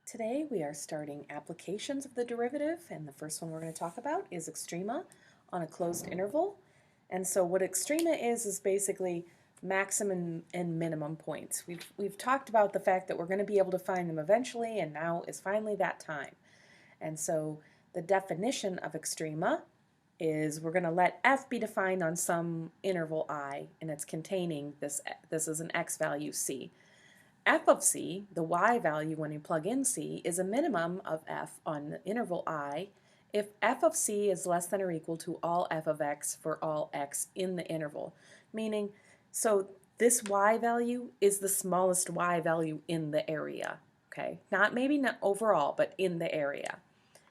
Today we are starting applications of the derivative, and the first one we're going to talk about is extrema on a closed interval. And so what extrema is basically maximum and minimum points. We've talked about the fact that we're going to be able to find them eventually, and now is finally that time. And so the definition of extrema is we're going to let f be defined on some interval I, and it's containing this is an x value c. F of c, the y value when you plug in c, is a minimum of f on the interval I if f of c is less than or equal to all f of x for all x in the interval. Meaning, so this y value is the smallest y value in the area. Okay, maybe not overall, but in the area.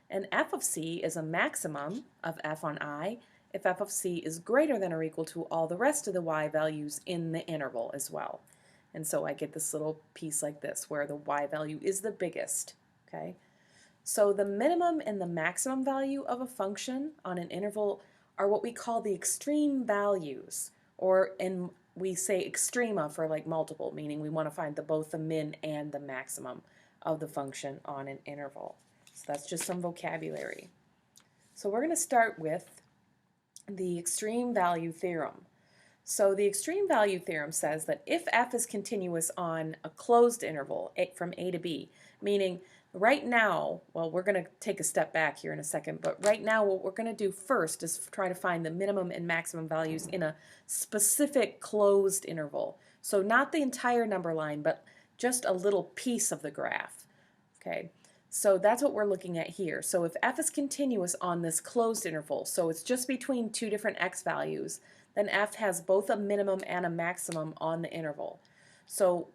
And f of c is a maximum of f on I if f of c is greater than or equal to all the rest of the y values in the interval as well. And so I get this little piece like this where the y value is the biggest. Okay, so the minimum and the maximum value of a function on an interval are what we call the extreme values, or we say extrema for like multiple, meaning we want to find both the min and the maximum of the function on an interval. So that's just some vocabulary. So we're going to start with the extreme value theorem. So the extreme value theorem says that if f is continuous on a closed interval from a to b, meaning right now, well, we're going to take a step back here in a second, but right now what we're going to do first is try to find the minimum and maximum values in a specific closed interval. So not the entire number line, but just a little piece of the graph. Okay, so that's what we're looking at here. So if f is continuous on this closed interval, so it's just between two different x values, then f has both a minimum and a maximum on the interval. So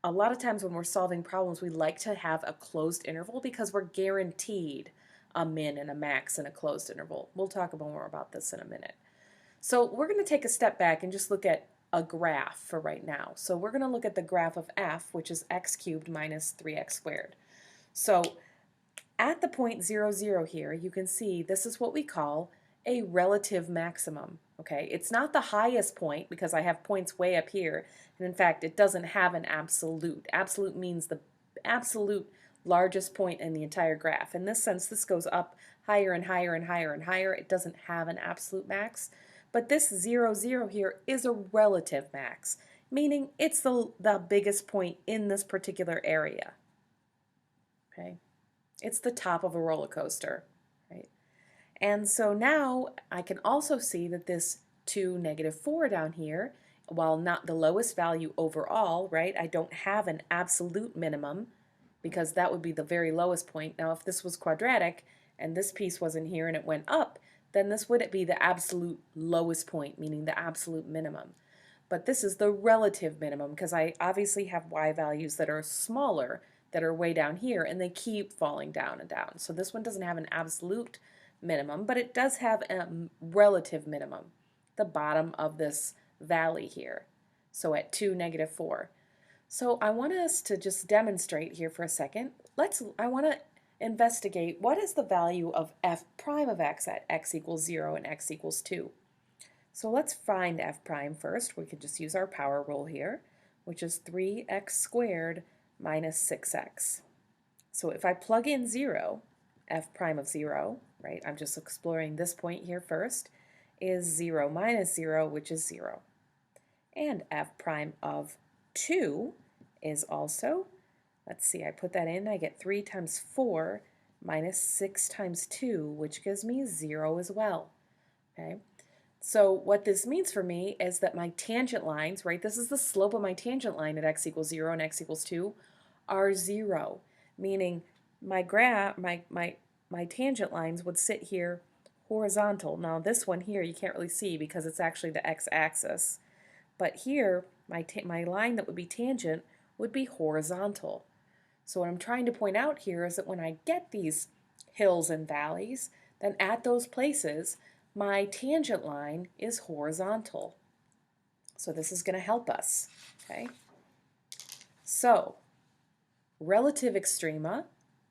a lot of times when we're solving problems, we like to have a closed interval because we're guaranteed a min and a max in a closed interval. We'll talk more about this in a minute. So we're going to take a step back and just look at a graph for right now. So we're going to look at the graph of f, which is x cubed minus 3x squared. So at the point 0, 0 here, you can see this is what we call a relative maximum. Okay, it's not the highest point because I have points way up here, and in fact it doesn't have an absolute. Absolute means the absolute largest point in the entire graph. In this sense, this goes up higher and higher and higher and higher. It doesn't have an absolute max, but this 0, 0 here is a relative max, meaning it's the biggest point in this particular area. Okay, it's the top of a roller coaster, right? And so now I can also see that this 2, -4 down here, while not the lowest value overall, right, I don't have an absolute minimum because that would be the very lowest point. Now if this was quadratic and this piece wasn't here and it went up, then this wouldn't be the absolute lowest point, meaning the absolute minimum. But this is the relative minimum because I obviously have y values that are smaller, that are way down here, and they keep falling down and down. So this one doesn't have an absolute minimum, but it does have a relative minimum, the bottom of this valley here. So at 2, -4. So I want us to just demonstrate here for a second. I want to investigate what is the value of f prime of x at x equals 0 and x equals 2. So let's find f prime first. We could just use our power rule here, which is 3x squared minus 6x. So if I plug in 0, f prime of 0, right, I'm just exploring this point here first, is 0 minus 0, which is 0. And f prime of 2 is also, let's see, I put that in, I get 3 times 4 minus 6 times 2, which gives me 0 as well. Okay, so what this means for me is that my tangent lines, right, this is the slope of my tangent line at x equals 0 and x equals 2, are 0, meaning my tangent lines would sit here horizontal. Now this one here you can't really see because it's actually the x-axis, but here my line that would be tangent would be horizontal. So what I'm trying to point out here is that when I get these hills and valleys, then at those places my tangent line is horizontal. So this is going to help us. Okay, so relative extrema,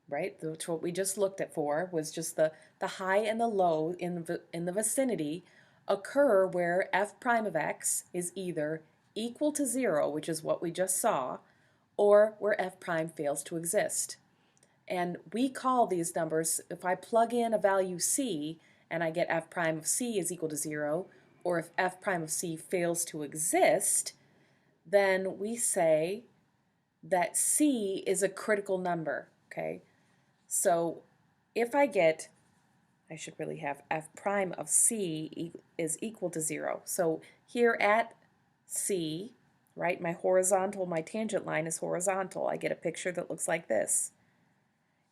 right, which what we just looked at for was just the high and the low in the vicinity, occur where f prime of x is either equal to 0, which is what we just saw, or where f prime fails to exist. And we call these numbers, if I plug in a value c and I get f prime of c is equal to 0, or if f prime of c fails to exist, then we say that c is a critical number, okay? So if I get, I should really have f prime of c is equal to 0. So here at c, right, my tangent line is horizontal. I get a picture that looks like this.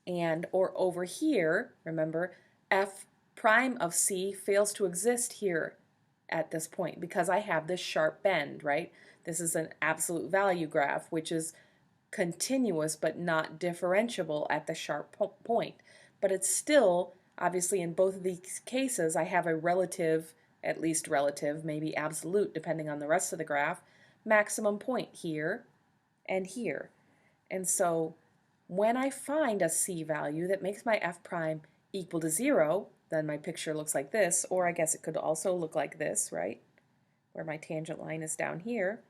And, or over here, remember, f prime of c fails to exist here at this point because I have this sharp bend, right? This is an absolute value graph, which is continuous but not differentiable at the sharp point. But it's still, obviously in both of these cases, I have a relative, at least relative, maybe absolute, depending on the rest of the graph, maximum point here and here. And so when I find a c value that makes my f prime equal to 0, then my picture looks like this, or I guess it could also look like this, right? Where my tangent line is down here.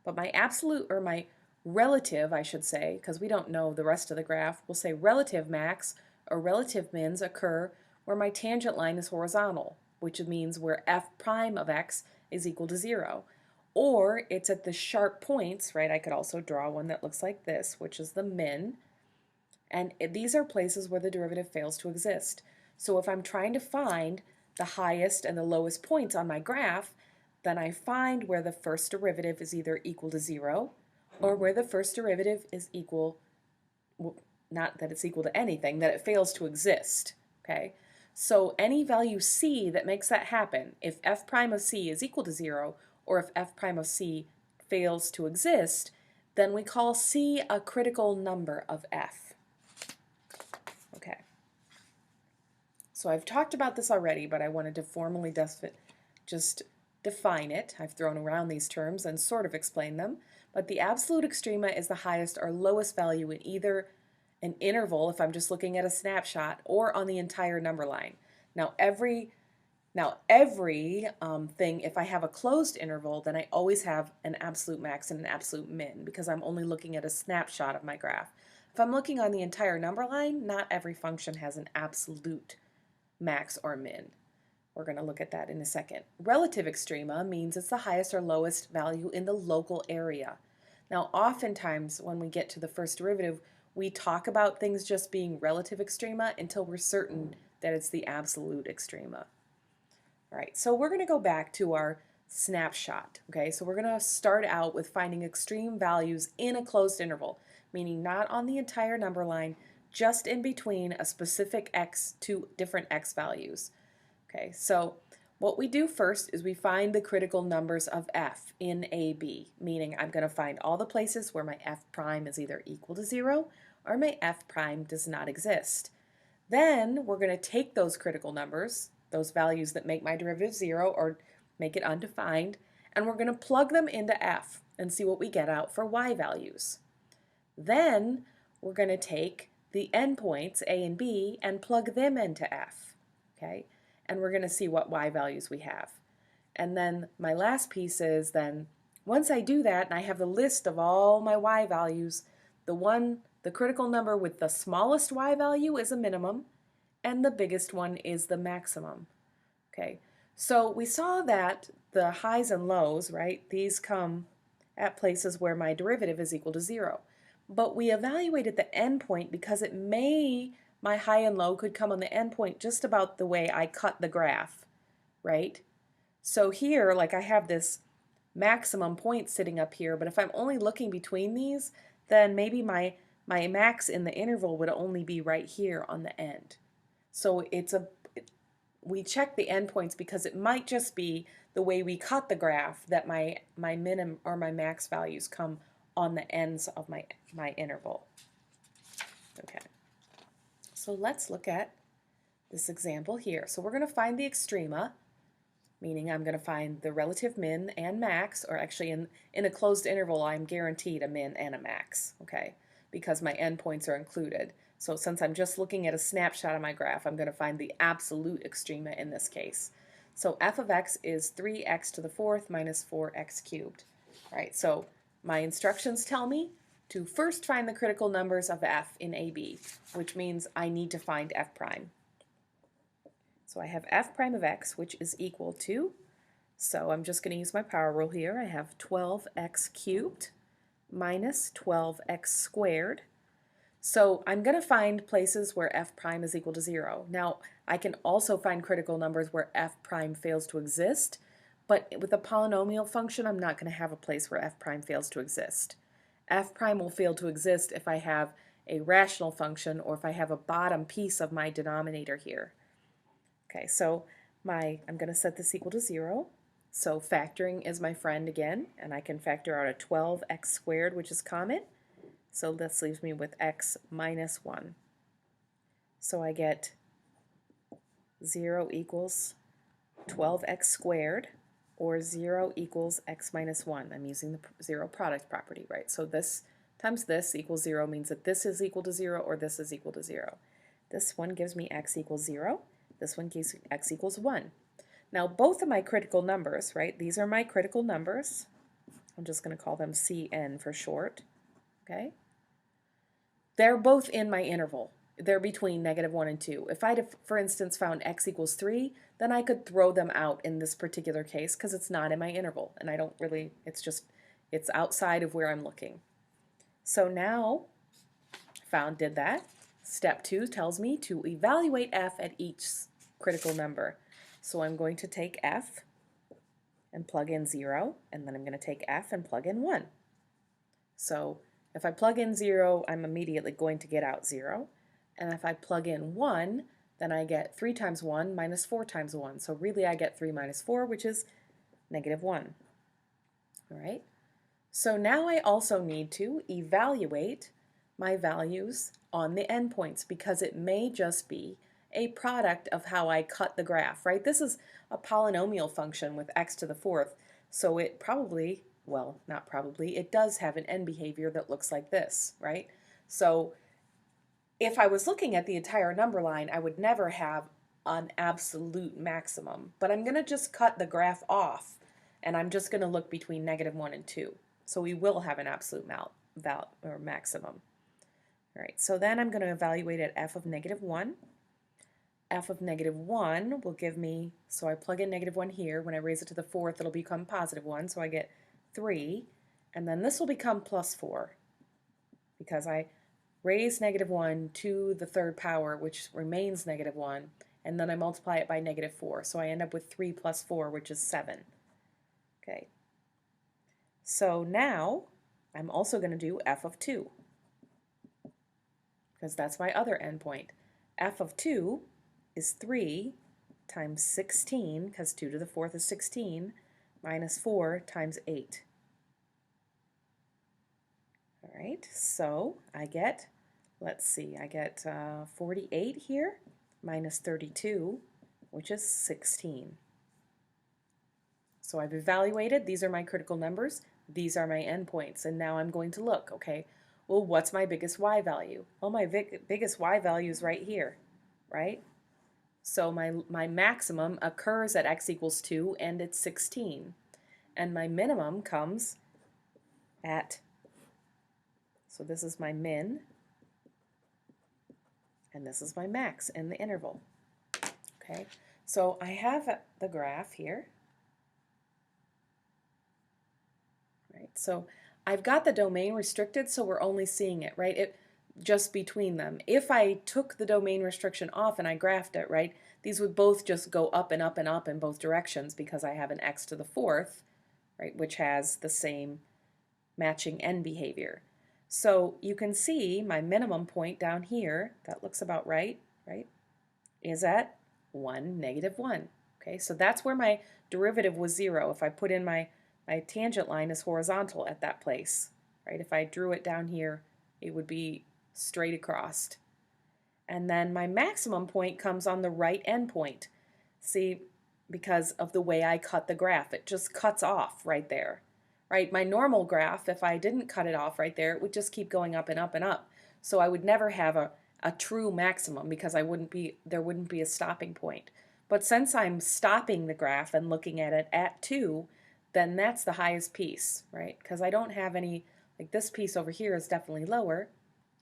But my absolute, or my relative, I should say, because we don't know the rest of the graph, we'll say relative max or relative mins occur where my tangent line is horizontal, which means where f prime of x is equal to 0. Or it's at the sharp points, right? I could also draw one that looks like this, which is the min. And these are places where the derivative fails to exist. So if I'm trying to find the highest and the lowest points on my graph, then I find where the first derivative is either equal to 0 or where the first derivative is equal, well, not that it's equal to anything, that it fails to exist, okay? So any value c that makes that happen, if f prime of c is equal to 0 or if f prime of c fails to exist, then we call c a critical number of f. Okay. So I've talked about this already, but I wanted to formally just define it. I've thrown around these terms and sort of explained them, but the absolute extrema is the highest or lowest value in either an interval, if I'm just looking at a snapshot, or on the entire number line. Now every thing, if I have a closed interval, then I always have an absolute max and an absolute min because I'm only looking at a snapshot of my graph. If I'm looking on the entire number line, not every function has an absolute max or min. We're going to look at that in a second. Relative extrema means it's the highest or lowest value in the local area. Now, oftentimes when we get to the first derivative, we talk about things just being relative extrema until we're certain that it's the absolute extrema. All right, so we're going to go back to our snapshot. Okay, so we're going to start out with finding extreme values in a closed interval, meaning not on the entire number line, just in between a specific x to different x values. Okay, so what we do first is we find the critical numbers of f in AB, meaning I'm going to find all the places where my f prime is either equal to 0 or my f prime does not exist. Then we're going to take those critical numbers, those values that make my derivative 0 or make it undefined, and we're going to plug them into f and see what we get out for y values. Then we're going to take the endpoints a and b and plug them into f, okay? And we're going to see what y values we have. And then my last piece is then, once I do that and I have the list of all my y values, the critical number with the smallest y value is a minimum, and the biggest one is the maximum. Okay, so we saw that the highs and lows, right, these come at places where my derivative is equal to 0. But we evaluated the endpoint because my high and low could come on the endpoint just about the way I cut the graph, right? So here, like I have this maximum point sitting up here, but if I'm only looking between these, then maybe my max in the interval would only be right here on the end. So we check the endpoints because it might just be the way we cut the graph that my minimum or my max values come on the ends of my interval. Okay, so let's look at this example here. So we're going to find the extrema, meaning I'm going to find the relative min and max, or actually in a closed interval I'm guaranteed a min and a max, okay, because my endpoints are included. So since I'm just looking at a snapshot of my graph, I'm going to find the absolute extrema in this case. So f of x is 3x to the fourth minus 4x cubed. All right, so my instructions tell me to first find the critical numbers of f in AB, which means I need to find f prime. So I have f prime of x, which is equal to, so I'm just going to use my power rule here. I have 12x cubed minus 12x squared. So I'm going to find places where f prime is equal to 0. Now, I can also find critical numbers where f prime fails to exist, but with a polynomial function, I'm not going to have a place where f prime fails to exist. F prime will fail to exist if I have a rational function or if I have a bottom piece of my denominator here. Okay, so I'm going to set this equal to 0. So factoring is my friend again, and I can factor out a 12x squared, which is common. So this leaves me with x minus 1. So I get 0 equals 12x squared, or 0 equals x minus 1. I'm using the zero product property, right? So this times this equals 0 means that this is equal to 0 or this is equal to 0. This one gives me x equals 0. This one gives x equals 1. Now both of my critical numbers, right? These are my critical numbers. I'm just going to call them CN for short. Okay? They're both in my interval. They're between -1 and 2. If I'd, for instance, found x equals 3, then I could throw them out in this particular case because it's not in my interval. And I don't really, it's outside of where I'm looking. So now, did that. Step 2 tells me to evaluate f at each critical number. So I'm going to take f and plug in 0, and then I'm going to take f and plug in 1. So if I plug in 0, I'm immediately going to get out 0. And if I plug in 1, then I get 3 times 1 minus 4 times 1. So really I get 3 minus 4, which is -1. All right. So now I also need to evaluate my values on the endpoints because it may just be a product of how I cut the graph, right? This is a polynomial function with x to the 4th, so it probably, well, not probably, it does have an end behavior that looks like this, right? So if I was looking at the entire number line, I would never have an absolute maximum, but I'm going to just cut the graph off, and I'm just going to look between -1 and 2. So we will have an absolute maximum. All right, so then I'm going to evaluate at f of -1. F of -1 will give me, so I plug in -1 here. When I raise it to the 4th, it'll become +1, so I get 3. And then this will become +4 because I raise -1 to the 3rd power, which remains -1, and then I multiply it by -4. So I end up with 3 plus 4, which is 7. Okay. So now I'm also going to do f of 2 because that's my other endpoint. F of 2 is 3 times 16, because 2 to the 4th is 16, minus 4 times 8. All right, so I get, let's see, I get 48 here, minus 32, which is 16. So I've evaluated, these are my critical numbers, these are my endpoints, and now I'm going to look, okay, well, what's my biggest y value? Well, my biggest y value is right here, right? So my maximum occurs at x equals 2, and it's 16. And my minimum comes at, so this is my min, and this is my max in the interval. Okay, so I have the graph here. Right, so I've got the domain restricted, so we're only seeing it, right? Just between them. If I took the domain restriction off and I graphed it, right, these would both just go up and up and up in both directions because I have an x to the 4th, right, which has the same matching end behavior. So you can see my minimum point down here, that looks about right, is at 1, -1. Okay, so that's where my derivative was 0. If I put in my tangent line is horizontal at that place, right? If I drew it down here, it would be straight across. And then my maximum point comes on the right end point. See, because of the way I cut the graph, it just cuts off right there, right? My normal graph, if I didn't cut it off right there, it would just keep going up and up and up. So I would never have a true maximum because there wouldn't be a stopping point. But since I'm stopping the graph and looking at it at 2, then that's the highest piece, right? Because I don't have any Like this piece over here is definitely lower,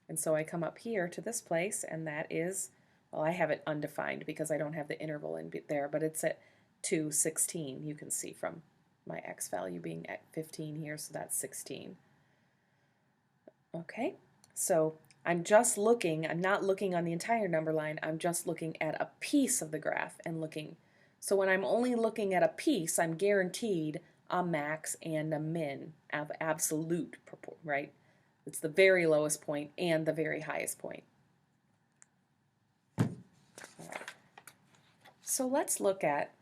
and so I come up here to this place, and that is, well, I have it undefined because I don't have the interval in there, but it's at 216. You can see from my x value being at 15 here, so that's 16. Okay, so I'm just looking, I'm not looking on the entire number line, I'm just looking at a piece of the graph and looking. So when I'm only looking at a piece, I'm guaranteed a max and a min of absolute, right? It's the very lowest point and the very highest point. All right. So let's look at,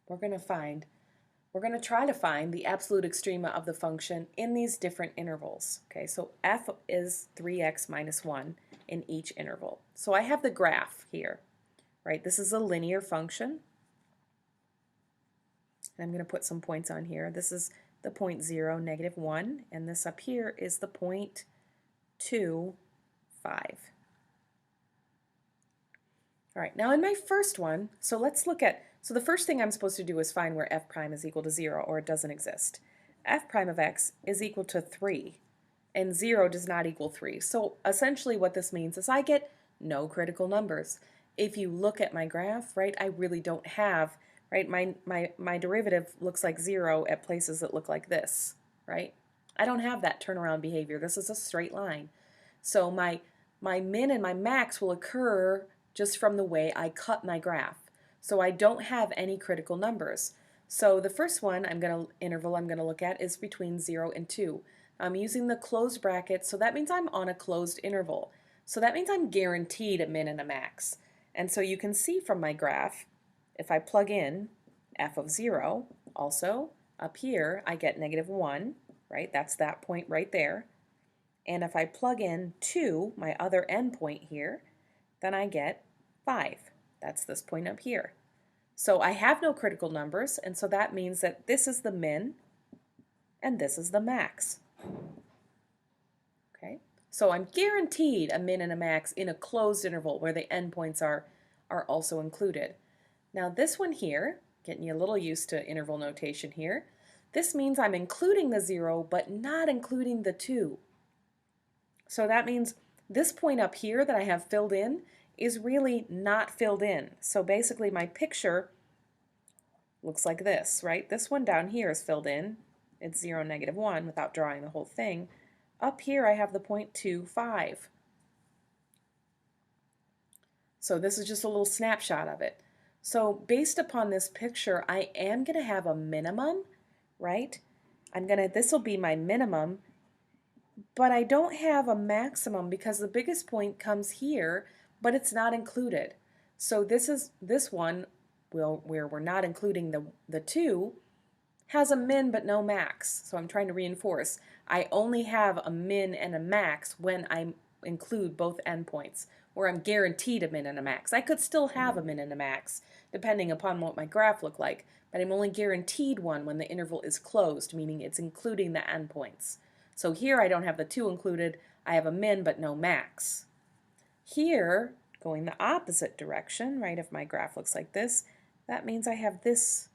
we're going to try to find the absolute extrema of the function in these different intervals. Okay, so f is 3x minus 1 in each interval. So I have the graph here, right? This is a linear function. And I'm going to put some points on here. This is the point 0, negative 1, and this up here is the point 2, 5. All right, now in my first one, so let's look at, so the first thing I'm supposed to do is find where f prime is equal to 0, or it doesn't exist. F prime of x is equal to 3, and 0 does not equal 3. So essentially what this means is I get no critical numbers. If you look at my graph, right, I really don't have, right, my derivative looks like 0 at places that look like this, right? I don't have that turnaround behavior. This is a straight line. So my min and my max will occur just from the way I cut my graph. So I don't have any critical numbers. So the first one interval I'm going to look at is between 0 and 2. I'm using the closed bracket, so that means I'm on a closed interval. So that means I'm guaranteed a min and a max. And so you can see from my graph, if I plug in f of 0, also up here I get negative 1, right? That's that point right there. And if I plug in 2, my other endpoint here, then I get 5. That's this point up here. So I have no critical numbers, and so that means that this is the min and this is the max. Okay? So I'm guaranteed a min and a max in a closed interval where the endpoints are also included. Now this one here, getting you a little used to interval notation here, this means I'm including the 0 but not including the 2. So that means this point up here that I have filled in is really not filled in. So basically my picture looks like this, right? This one down here is filled in. It's 0, negative 1 without drawing the whole thing. Up here I have the point 2, 5. So this is just a little snapshot of it. So based upon this picture, I am going to have a minimum, right? This will be my minimum, but I don't have a maximum because the biggest point comes here, but it's not included. So this one, where we're not including the 2, has a min but no max. So I'm trying to reinforce. I only have a min and a max when I include both endpoints, where I'm guaranteed a min and a max. I could still have a min and a max, depending upon what my graph looked like, but I'm only guaranteed one when the interval is closed, meaning it's including the endpoints. So here I don't have the 2 included, I have a min but no max. Here, going the opposite direction, right, if my graph looks like this, that means I have this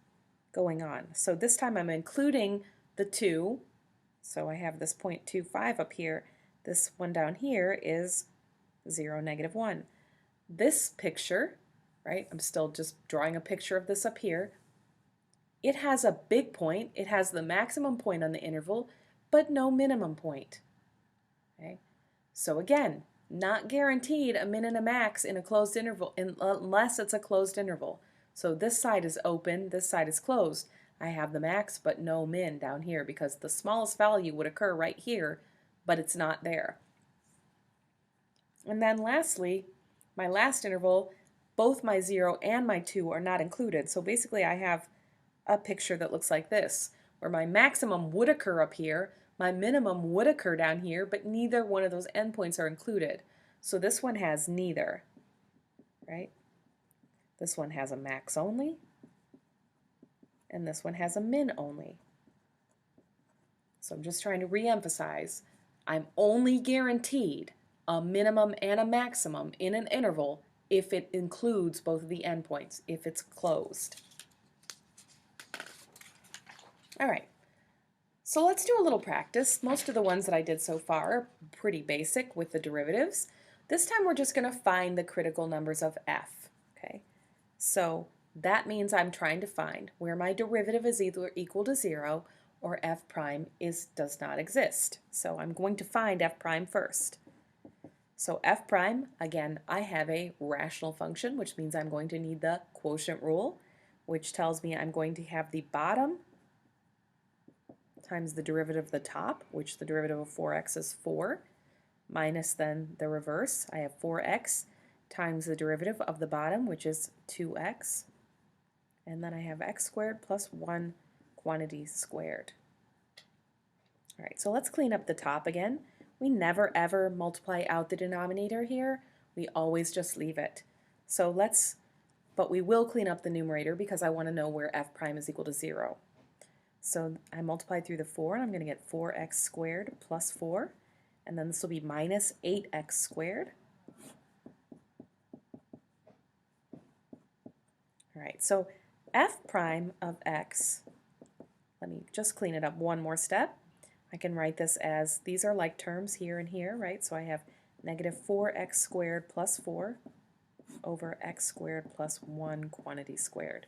going on. So this time I'm including the 2, so I have this 0.25 up here. This one down here is 0, negative 1. This picture, right, I'm still just drawing a picture of this up here. It has a big point. It has the maximum point on the interval, but no minimum point. Okay? So again, not guaranteed a min and a max in a closed interval unless it's a closed interval. So this side is open, this side is closed. I have the max but no min down here because the smallest value would occur right here, but it's not there. And then lastly, my last interval, both my 0 and my 2 are not included. So basically I have a picture that looks like this, where my maximum would occur up here, my minimum would occur down here, but neither one of those endpoints are included. So this one has neither, right? This one has a max only, and this one has a min only. So I'm just trying to re-emphasize, I'm only guaranteed a minimum and a maximum in an interval if it includes both of the endpoints, if it's closed. All right, So let's do a little practice. Most of the ones that I did so far are pretty basic with the derivatives. This time we're just going to find the critical numbers of f. Okay, so that means I'm trying to find where my derivative is either equal to 0 or f prime does not exist. So I'm going to find f prime first. So f prime, again, I have a rational function, which means I'm going to need the quotient rule, which tells me I'm going to have the bottom times the derivative of the top, which the derivative of 4x is 4, minus then the reverse. I have 4x times the derivative of the bottom, which is 2x, and then I have x squared plus 1 quantity squared. All right, so let's clean up the top again. We never ever multiply out the denominator here. We always just leave it. But we will clean up the numerator because I want to know where f prime is equal to 0. So I multiplied through the 4, and I'm going to get 4x squared plus 4, and then this will be minus 8x squared. All right, so f prime of x, let me just clean it up one more step. I can write this as, these are like terms here and here, right? So I have negative 4x squared plus 4 over x squared plus 1 quantity squared.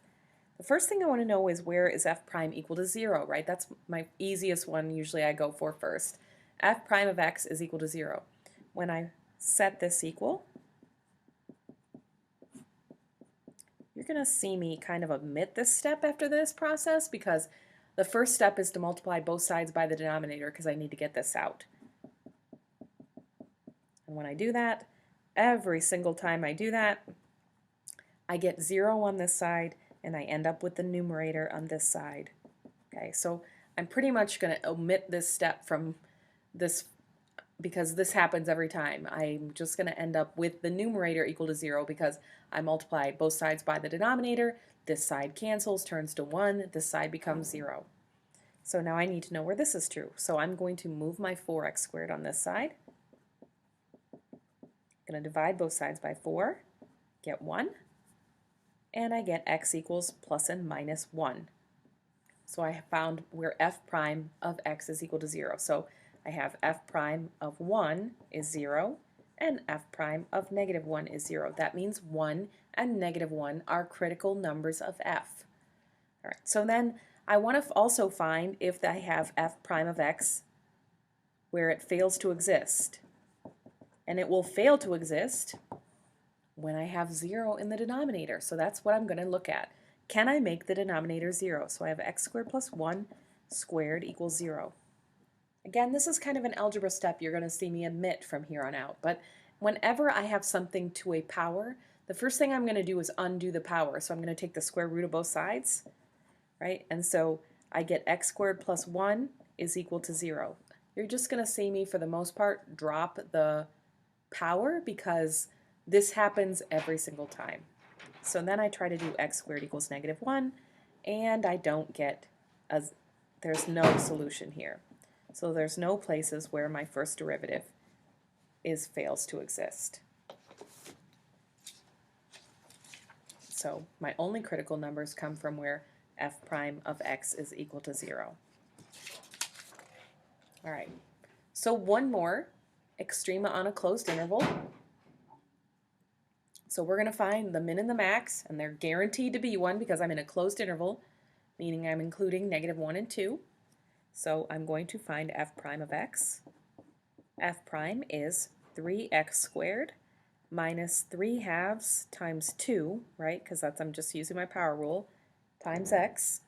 The first thing I want to know is where is f prime equal to 0, right? That's my easiest one usually I go for first. F prime of x is equal to 0. When I set this equal, you're going to see me kind of omit this step after this process because the first step is to multiply both sides by the denominator because I need to get this out. And when I do that, every single time I do that, I get 0 on this side and I end up with the numerator on this side. Okay, so I'm pretty much going to omit this step from this because this happens every time. I'm just going to end up with the numerator equal to 0 because I multiply both sides by the denominator. This side cancels, turns to 1. This side becomes 0. So now I need to know where this is true. So I'm going to move my 4x squared on this side. I'm going to divide both sides by 4, get 1. And I get x equals plus and minus 1. So I have found where f prime of x is equal to 0. So I have f prime of 1 is 0, and f prime of negative 1 is 0. That means 1 and negative 1 are critical numbers of f. All right, so then I want to also find if I have f prime of x where it fails to exist. And it will fail to exist when I have 0 in the denominator. So that's what I'm going to look at. Can I make the denominator 0? So I have x squared plus 1 squared equals 0. Again, this is kind of an algebra step you're going to see me omit from here on out. But whenever I have something to a power, the first thing I'm going to do is undo the power. So I'm going to take the square root of both sides, right? And so I get x squared plus 1 is equal to 0. You're just going to see me, for the most part, drop the power because this happens every single time. So then I try to do x squared equals negative 1, and I don't get, there's no solution here. So there's no places where my first derivative fails to exist. So my only critical numbers come from where f prime of x is equal to 0. All right, so one more extrema on a closed interval. So we're going to find the min and the max, and they're guaranteed to be 1 because I'm in a closed interval, meaning I'm including negative 1 and 2. So I'm going to find f prime of x. F prime is 3x squared minus 3 halves times 2, right, because I'm just using my power rule, times x.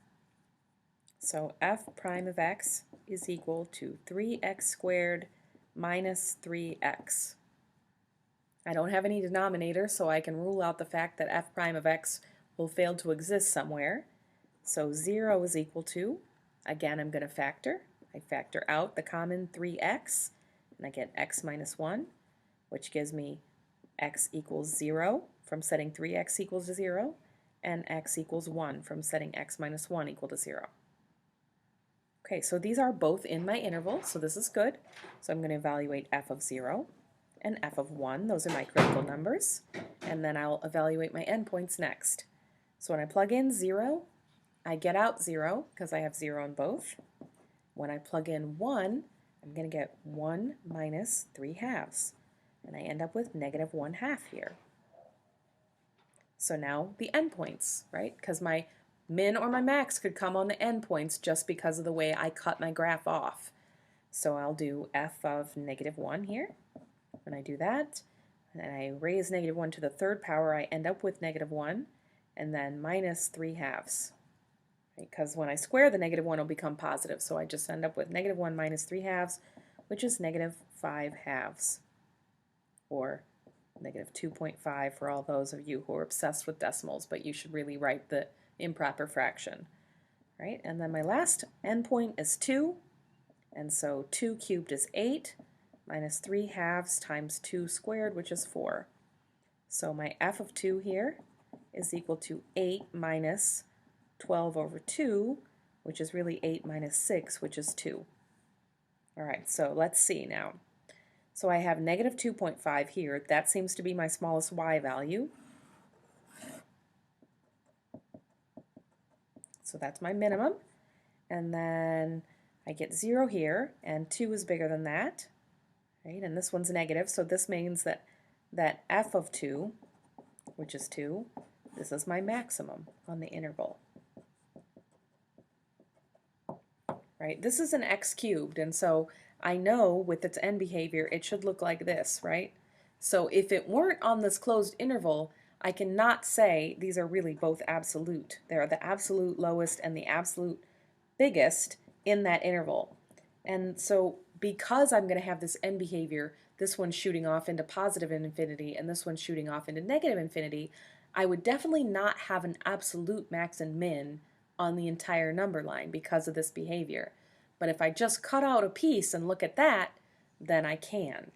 So f prime of x is equal to 3x squared minus 3x. I don't have any denominator, so I can rule out the fact that f prime of x will fail to exist somewhere. So 0 is equal to, again I'm going to factor. I factor out the common 3x, and I get x minus 1, which gives me x equals 0 from setting 3x equals to 0, and x equals 1 from setting x minus 1 equal to 0. Okay, so these are both in my interval, so this is good. So I'm going to evaluate f of 0 and f of 1. Those are my critical numbers. And then I'll evaluate my endpoints next. So when I plug in 0, I get out 0 because I have 0 in both. when I plug in 1, I'm going to get 1 minus 3/2. And I end up with negative 1/2 here. So now the endpoints, right? Because my min or my max could come on the endpoints just because of the way I cut my graph off. So I'll do f of negative 1 here. When I do that, and I raise negative 1 to the third power, I end up with negative 1, and then minus 3/2. Because when I square the negative 1, it'll become positive. So I just end up with negative 1 minus 3/2, which is negative 5/2, or negative 2.5 for all those of you who are obsessed with decimals, but you should really write the improper fraction. Right? And then my last endpoint is 2, and so 2 cubed is 8, minus 3/2 times 2 squared, which is 4. So my f of 2 here is equal to 8 minus 12 over 2, which is really 8 minus 6, which is 2. All right, so let's see now. So I have negative 2.5 here. That seems to be my smallest y value. So that's my minimum. And then I get 0 here, and 2 is bigger than that. Right? And this one's negative, so this means that f of 2, which is 2, this is my maximum on the interval. Right? This is an x cubed, and so I know with its end behavior it should look like this, right? So if it weren't on this closed interval, I cannot say these are really both absolute. They're the absolute lowest and the absolute biggest in that interval. And so because I'm going to have this end behavior, this one's shooting off into positive infinity and this one's shooting off into negative infinity, I would definitely not have an absolute max and min on the entire number line because of this behavior. But if I just cut out a piece and look at that, then I can.